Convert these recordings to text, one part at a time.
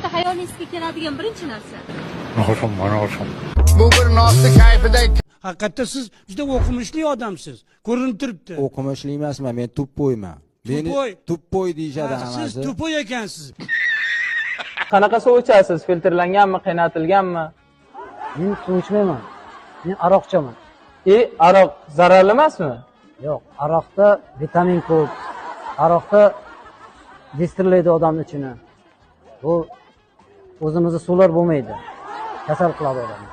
vaqtda hayolingizga keladigan birinchi narsa? Noshum. Bu bir nosti kayfidek. Haqiqatda siz juda o'qimishli odamsiz. Ko'rinib turibdi. O'qimishli emasman, men tuppoyman. Meni tuppoy deyishadi hammasi. Siz tuppoy ekansiz. Qanaqa suv ichasiz? Filtrlanganmi, qaynatilganmi? Men suv ichmayman. Men aroqchaman. Aroq zararli emasmi? Yo'q, aroqda vitamin ko'p. Aroqda destirlaydi odamning ichini. Bu o'zimizda suvlar bo'lmaydi. Kasal qiladi odamni.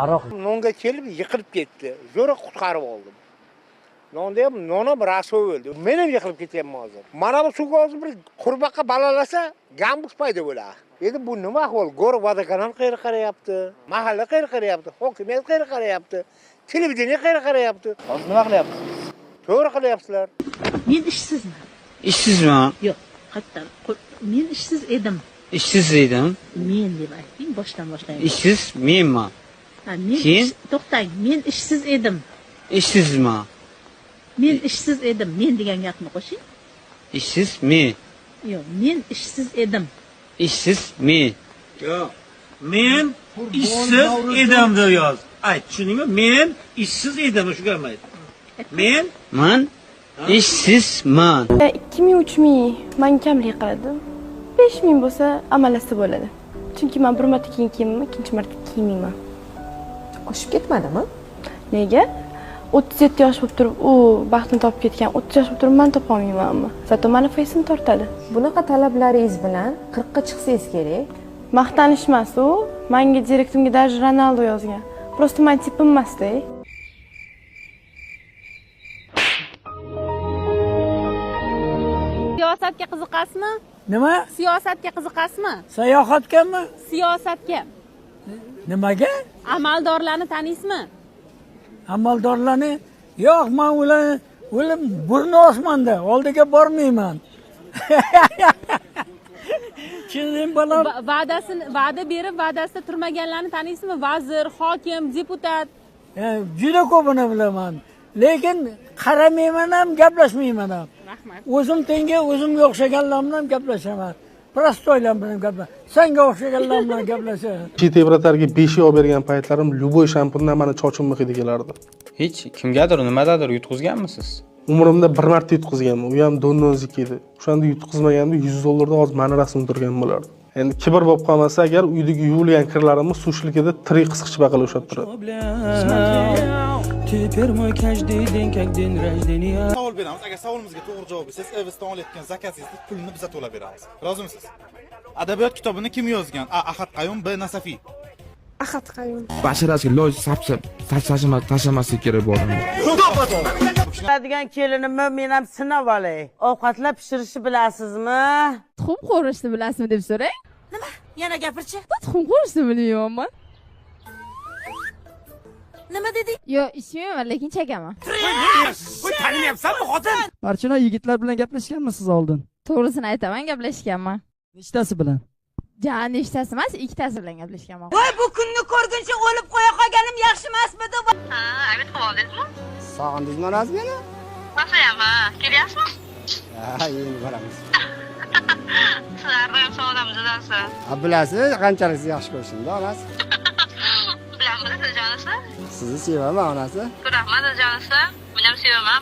Aroq nonga kelib yiqilib ketdi. Zo'ra qutqarib oldim. Nonda ham nonim rasvo bo'ldi. Men ham yiqilib ketyapman hozir. Mana bu suvga hozir bir qurbaqqa balalasa, gambus paydo bo'ladi. Endi bu nima ahvol? Gorod vodokanal qayerga qarayapti? Mahalla qayerga qarayapti? Hokimiyat qayerga qarayapti? Televideniye qayerga qarayapti? Hozir nima qilyapsiz? To'g'ri qilyapsizlar. Men ishsizman. Ishsizmi? Yo'q, qayerdan? Men ishsiz edim. Ishsiz edim. Men deb ayting, boshdan boshlayman. Ishsiz menmi? Ha, men to'xtang, men ishsiz edim. Ishsizmi? Men ishsiz edim. Men degan gapni qo'shing. Ishsiz men. Yo'q, men ishsiz edim. Ishsiz men. Yo'q. Men ishsiz edim deb yoz. Ayt, tushundingmi? Men ishsiz edim, shu gapni ayt. Man ishsizman. 2000-3000 men kamlik qiladi. 5000 bo'lsa amallasa bo'ladi. Chunki men bir marta kiyimni ikkinchi marta kiymayman. Oshib ketmadimi? Nega? 37 yosh bo'lib turib, u baxtini topib ketgan. 30 yosh bo'lib turib men topa olmaymanmi? Zato meni faysini tortadi. Bunaqa talablaringiz bilan 40 ga chiqsangiz kerak. Maqtanish emas u. Menga direktimga даже Ronaldo yozgan. Просто men tipim emas-da. Siyosatga qiziqasizmi? Nima? Siyosatga qiziqasizmi? Sayohatgami? Siyosatga. Nimaga? Amaldorlarni taniysizmi? Amaldorlarni? Yo'q, men ular burni osmonda, oldiga bormayman. Chinim bolam. Va'da berib, va'dasida turmaganlarni taniysizmi? Vazir, hokim, deputat. Juda ko'pini bilaman. Lekin qaramayman ham, gaplashmayman ham. Rahmat. O'zim tenga o'zimga o'xshaganlar bilan gaplashaman. Prostoylar bilan gaplashaman. Senga o'xshaganlar bilan gaplashaman. Tebratarga 5 yo'q bergan paytlarim Luboy shampundan mana chochimni hidi kelardi. Hech kimgadir nimadadir yutqizganmisiz? Umrimda bir marta yutqizganman. U ham donnozik edi. O'shanda yutqizmaganda $100 hozir meni rasmim turgan bo'lardi. Endi kibr bo'lib qolmasa agar uydagi yuvilgan kirlarimni sushlikida tirik qisqich baqala ushlab turadi. Savol beramiz. Agar savolimizga to'g'ri javob bersangiz, Evesdan olayotgan zakatingizni pulini biz to'lab beramiz. Rozimisiz? Adabiyot kitobini kim yozgan? A. Ahad Qayum, B. Nasafiy. Ahad Qayum. Basharasiga loy tashlamaslik kerak bo'ladi. Degan kelinimni men ham sinab olay. Ovqatlar pishirishni bilasizmi? Tuxum qo'rishni bilasizmi deb so'rang. Nima? Yana gapirchi? Tuxum qo'rishni bilmayman. Nima deding? Yo'q, ichmayman, lekin chekaman. Qo'y, tanimayapsanmi, xotin? Barchana yigitlar bilan gaplashganmisiz oldin? To'g'risini aytaman, gaplashganman. Nechtasi bilan? Nechtasi emas, ikkitasi bilan gaplashganman. Voy, bu kunni ko'rguncha o'lib qo'ya qolganim yaxshi emasmidi? Ha, Abid qilib oldingizmi? Sog'indingizmi razmeni? Masayama, kelyapsizmi? Ha, endi boramiz. Sizlarni ham sog'dam judasiz. Bilasiz, qanchalik sizni yaxshi ko'rishimni, onasi. Bilaman, jonisi. Sizni sevaman, onasi. Rahmat, jonisi. Men ham sevaman.